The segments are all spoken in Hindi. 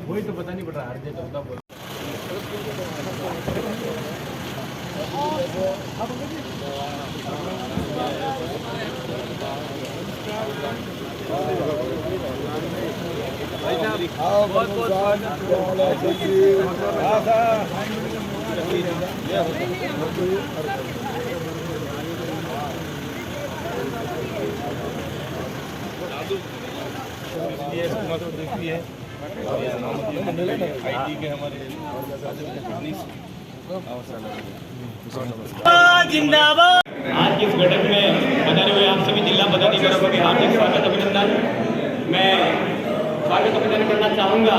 वही तो पता नहीं पड़ रहा हर जगह चलता बोल बहुत जिंदाबाद। आज की इस बैठक में बधाई हुए आप सभी जिला पदाधिकारियों को भी हार्दिक स्वागत अभिनंदन। मैं स्वागत अभिनंदन करना चाहूँगा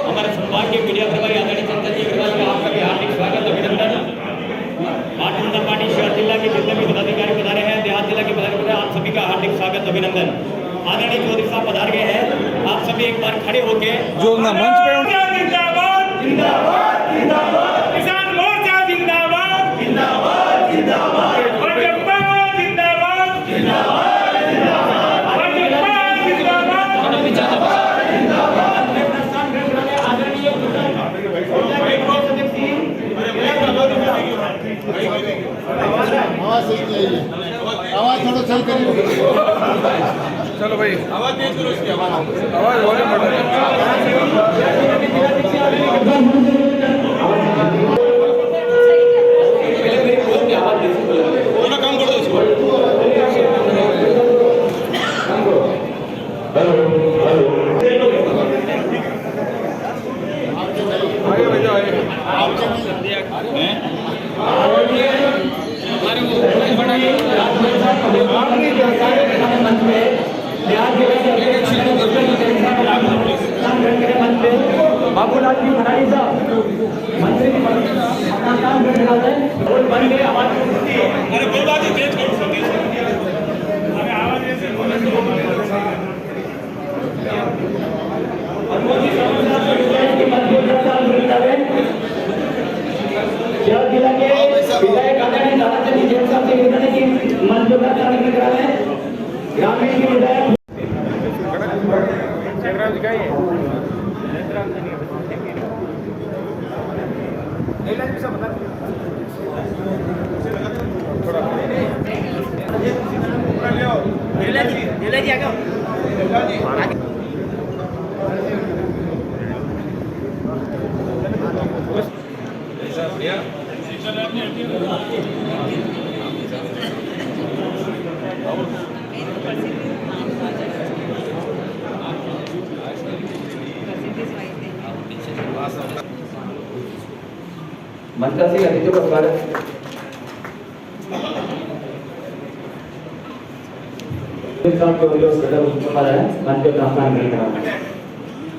हमारे संभाग के मीडिया प्रभारी आदरणीय चंदन जी अग्रवाल का आपका भी हार्दिक स्वागत अभिनंदन। भारतीय जनता पार्टी शहर जिला के जितने भी पदाधिकारी पधारे हैं, देहात जिला के पदाधिकारी, आप सभी का हार्दिक स्वागत अभिनंदन। आदरणीय चौधरी साहब पधार गए हैं, आप सभी एक बार खड़े होके जो मंच पे जिंदाबाद जिंदाबाद जिंदाबाद, किसान मोर्चा जिंदाबाद जिंदाबाद जिंदाबाद, भाजपा जिंदाबाद जिंदाबाद जिंदाबाद, भाजपा जिंदाबाद जिंदाबाद। आदरणीय आवाज थोड़ा सही करिए। चलो भाई आवाज तेज करो, इसकी आवाज वॉल्यूम बढ़ा काम कर दो इसको। बाबूलाल जी भंडारी साहब मंत्री अपना काम कर रहे हैं और बन गए आवाज अरे कोई बात नहीं, तेज करो तेज करो। हमें आवाज ऐसे बोलने दो। और मोदी साहब की मंत्रिमंडल शहर जिला के विधायक आदरणीय दादाजी जैन साहब से निवेदन है कि मंजूर चालू करा रहे हैं ग्रामीण के विधायक जयराम जी का ही है। मंत्रा सिंह अतिथियों का स्वागत।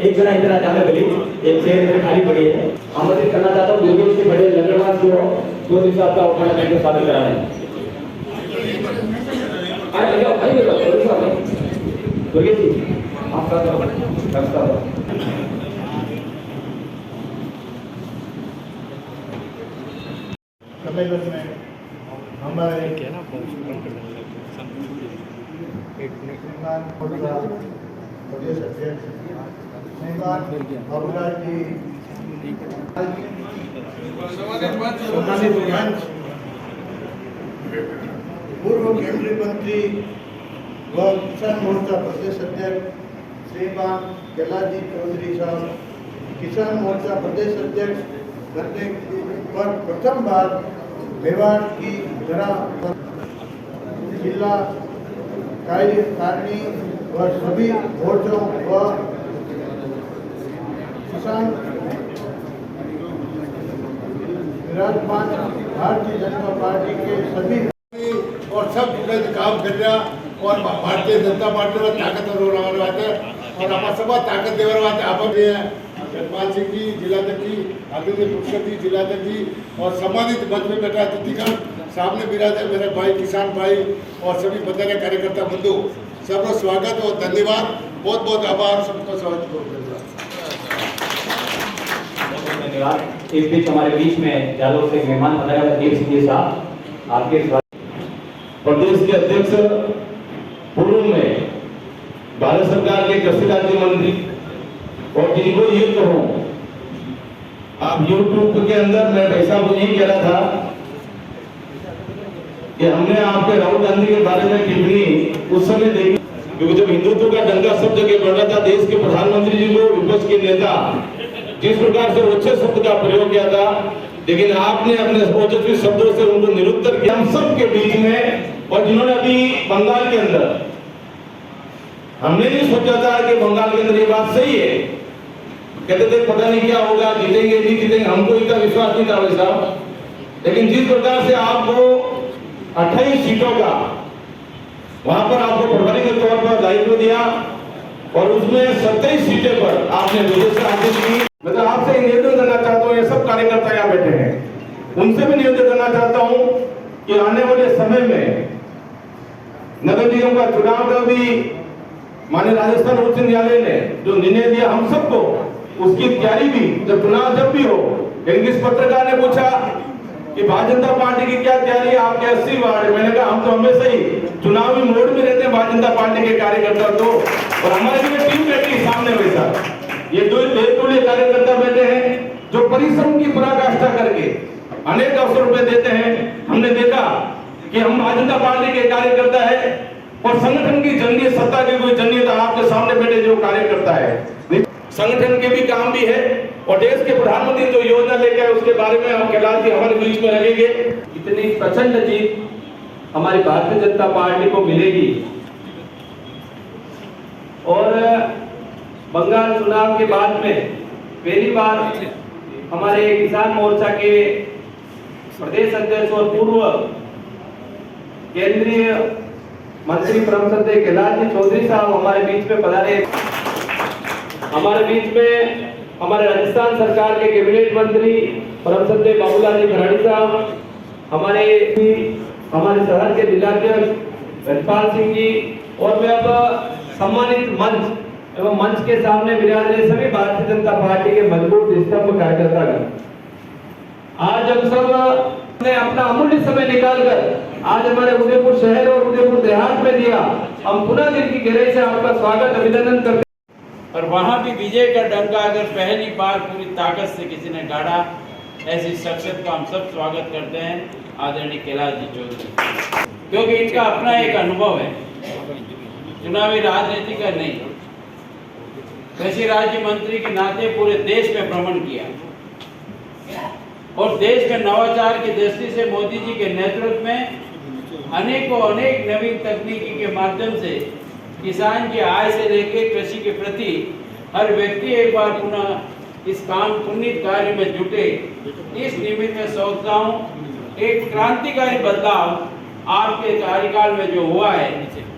एक जना इधर आ जाना प्लीज, एक चेयर इधर खाली पड़ी है। आमंत्रित करना चाहता हूँ योगेश जी बड़े लंगड़वास जो चौधरी साहब का उठाना करके स्वागत करा रहे हैं। योगेश जी आपका सम्मेलन में हमारे प्रदेश अध्यक्ष बाबूलाल जी, पूर्व केंद्रीय मंत्री व किसान मोर्चा प्रदेश अध्यक्ष श्रीमान जलाजी चौधरी साहब, किसान मोर्चा प्रदेश अध्यक्ष बनने पर प्रथम बार मेवाड़ की धरा पर जिला कार्यकारिणी व सभी मोर्चों व किसान विराजमान भारतीय जनता पार्टी के सभी और सब काम कर रहा और भारतीय जनता पार्टी में ताकतवर होने वाले और हमारा सब ताकत देवर वाले आप भी हैं। जगपाल सिंह जी जिलाध्यक्ष जी, आदित्य पुष्कर जी जिलाध्यक्ष जी और सम्मानित मंच में बैठा अतिथिगण, सामने विराजे मेरे भाई किसान भाई और सभी बंधन कार्यकर्ता बंधु, सबका स्वागत और धन्यवाद, बहुत बहुत आभार, सबका स्वागत करूँगा। धन्यवाद। इस बीच हमारे बीच में जालोर से मेहमान पधारे देव सिंह साहब, आपके प्रदेश के अध्यक्ष पूर्व में भारत सरकार के कृषि राज्य मंत्री, और जिनको ये कहूं, आप यूट्यूब के अंदर मैं भाई साहब यही कह रहा था कि हमने आपके राहुल गांधी के बारे में टिप्पणी उस समय देखी, क्योंकि जब हिंदुत्व का डंका सब जगह बढ़ रहा था, देश के प्रधानमंत्री जी को विपक्ष के नेता जिस प्रकार से ओछे शब्द का प्रयोग किया था, लेकिन आपने अपने ओजस्वी शब्दों से उनको निरुत्तर किया हम सब के बीच में। और जिन्होंने अभी बंगाल के अंदर, हमने नहीं सोचा था कि बंगाल के अंदर ये बात सही है, कहते थे पता नहीं क्या होगा, जीतेंगे नहीं जीतेंगे, हमको इतना विश्वास नहीं था भाई साहब। लेकिन जिस प्रकार से आपको 28 सीटों का वहां पर आपको प्रभारी के तौर पर दायित्व दिया और उसमें 27 सीटें पर आपने विजय से हासिल की। मैं तो आपसे निवेदन करना चाहता हूँ, ये सब कार्यकर्ता यहाँ बैठे हैं, उनसे भी निवेदन करना चाहता हूँ कि आने वाले समय में नगर निगम का चुनाव का भी माननीय राजस्थान उच्च न्यायालय ने जो निर्णय दिया हम सबको, उसकी तैयारी भी जब चुनाव जब भी हो। लेकिन इस पत्रकार ने पूछा कि भारतीय जनता पार्टी की क्या तैयारी है आपके 80 वार्ड, मैंने कहा हम तो हमेशा ही चुनावी मोड में रहते हैं भारतीय जनता पार्टी के कार्यकर्ता तो, और हमारी जो टीम बैठी सामने वैसा ये दो कार्यकर्ता बैठे हैं जो परिश्रम की पराकाष्ठा करके अनेक अवसर पे देते हैं। हमने देखा कि हम भारतीय जनता पार्टी के कार्यकर्ता है और संगठन की जंगी, सत्ता की कोई जंगी, तो आपके सामने बैठे जो कार्यकर्ता है संगठन के भी काम भी है, और देश के प्रधानमंत्री जो योजना लेकर आए उसके बारे में हम कैलाश जी हमारे बीच में रहेंगे। इतनी प्रचंड जीत हमारी भारतीय जनता पार्टी को मिलेगी और बंगाल चुनाव के बाद में पहली बार हमारे किसान मोर्चा के प्रदेश अध्यक्ष और पूर्व केंद्रीय मंत्री परम श्रद्धेय कैलाश जी चौधरी साहब हमारे बीच में पधारे। हमारे बीच में हमारे राजस्थान सरकार के कैबिनेट मंत्री परम श्रद्धेय बाबूलाल जी भराड़ी साहब, हमारे शहर के जिलाध्यक्ष रजपाल सिंह जी, और मैं अब सम्मानित मंच एवं मंच के सामने विराज रहे सभी भारतीय जनता पार्टी के मजबूत स्तंभ कार्यकर्तागण, आज हम सब ने अपना अमूल्य समय निकालकर आज हमारे उदयपुर शहर और उदयपुर देहात में दिया, हम पुनः दिल की गहराई से आपका स्वागत अभिनंदन करते हैं। और वहाँ भी विजय का डंका अगर पहली बार पूरी ताकत से किसी ने गाड़ा, ऐसी शख्सियत का हम सब स्वागत करते हैं, आदरणीय कैलाश जी चौधरी, क्योंकि इनका अपना एक अनुभव है, चुनावी राजनीति का नहीं, कृषि राज्य मंत्री के नाते पूरे देश में भ्रमण किया और देश में नवाचार की दृष्टि से मोदी जी के नेतृत्व में अनेक नवीन तकनीकी के माध्यम से किसान की आय से लेकर कृषि के प्रति हर व्यक्ति एक बार पुनः इस काम पुनीत कार्य में जुटे। इस निमित्त में सोचता हूँ एक क्रांतिकारी बदलाव आपके कार्यकाल में जो हुआ है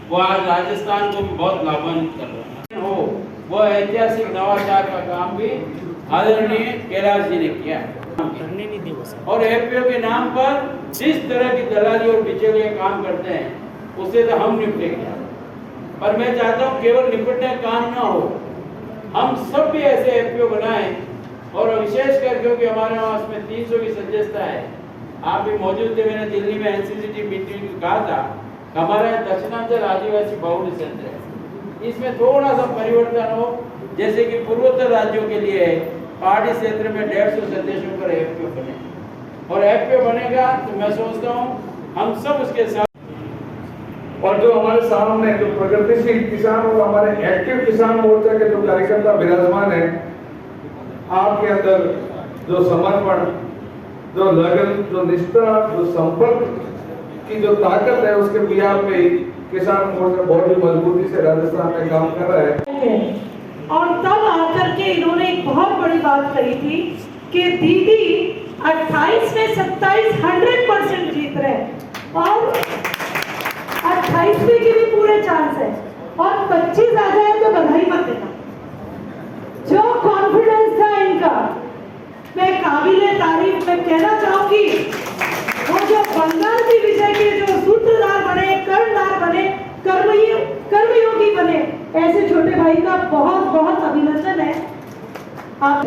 वो आज राजस्थान को भी बहुत लाभान्वित कर रहा है। वो ऐतिहासिक नवाचार का काम भी आदरणीय कैलाश जी ने किया है और एफपीओ के नाम पर जिस तरह की दलाली और बिचौलिए काम करते हैं उससे तो हम निपटेंगे। पर मैं चाहता हूँ केवल निपटने का काम ना हो, हम सब भी ऐसे एफपीओ बनाएं और विशेष कर क्योंकि हमारे पास में 300 की सदस्यता है, आप भी मौजूद थे, मैंने दिल्ली में एनसीसीटी मीटिंग में कहा था हमारा दक्षिणांचल आदिवासी बहुल क्षेत्र है, इसमें थोड़ा सा परिवर्तन हो, जैसे कि पूर्वोत्तर राज्यों के लिए पहाड़ी क्षेत्र में 150 सदस्यों पर एफपीओ बने और एफपीओ बनेगा तो मैं सोचता हूँ हम सब उसके साथ। और जो हमारे सामने जो प्रगतिशील किसान और हमारे एक्टिव किसान मोर्चा के जो कार्यकर्ता विराजमान है, आपके अंदर जो समर्पण, जो लगन, जो निष्ठा, जो संपर्क की जो ताकत है, उसके बिहार पे किसान मोर्चा बहुत ही मजबूती से राजस्थान में काम कर रहा है। और तब आकर के इन्होंने एक बहुत बड़ी बात कही थी कि दीदी 28 में 27 100% जीत रहे और 28वें के भी पूरे चांस है और 25 आ जाए तो बधाई मत देना। जो कॉन्फिडेंस था इनका मैं काबिले तारीफ में कहना चाहूंगी। वो जो बंगाल की विजय के जो सूत्रधार बने, कर्णधार बने, कर्मयोगी बने, ऐसे छोटे भाई का बहुत बहुत अभिनंदन है। आप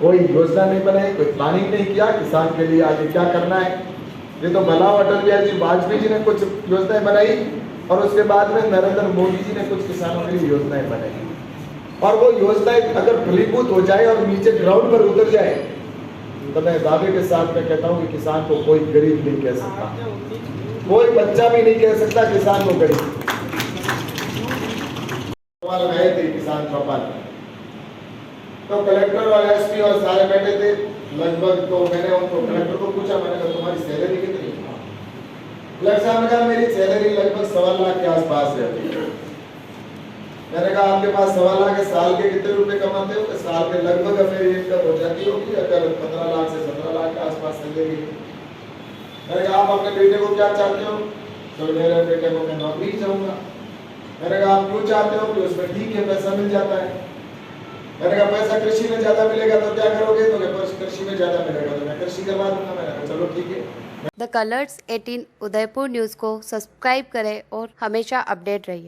कोई योजना नहीं बनाई, कोई प्लानिंग नहीं किया किसान के लिए आगे क्या करना है। ये तो भला अटल बिहारी जी वाजपेयी जी ने कुछ योजनाएं बनाई और उसके बाद में नरेंद्र मोदी जी ने कुछ किसानों के लिए योजनाएं बनाई, और वो योजनाएं अगर फलीभूत हो जाए और नीचे ग्राउंड पर उतर जाए तो मैं दावे के साथ में कहता हूँ कि किसान को कोई गरीब नहीं कह सकता, कोई बच्चा भी नहीं कह सकता किसान को गरीब। गए थे किसान चौपाल, तो कलेक्टर और एसपी और सारे बैठे थे लगभग, तो मैंने उनको कलेक्टर को पूछा, मैंने कहा तुम्हारी सैलरी कितनी है? कलेक्टर साहब ने कहा मेरी सैलरी लगभग 1.25 लाख के आसपास रहती है। मैंने कहा आपके पास 1.25 लाख है, साल के कितने रुपए कमाते हो? तो साल के लगभग मेरी इनकम हो जाती होगी अगर 15 लाख से 17 लाख के आसपास सैलरी। मैंने कहा आप अपने बेटे को क्या चाहते हो? तो मेरे बेटे को मैं नौकरी चाहूंगा। मैंने कहा आप क्यों चाहते हो? कि उसमें ठीक है पैसा मिल जाता है। मैंने कहा पैसा कृषि में ज्यादा मिलेगा तो क्या करोगे? तो कृषि में ज्यादा मिलेगा तो मैं कृषि करवा दूंगा। मैंने कहा चलो ठीक है। द कलर्स 18 उदयपुर न्यूज़ को सब्सक्राइब करें और हमेशा अपडेट रहिए।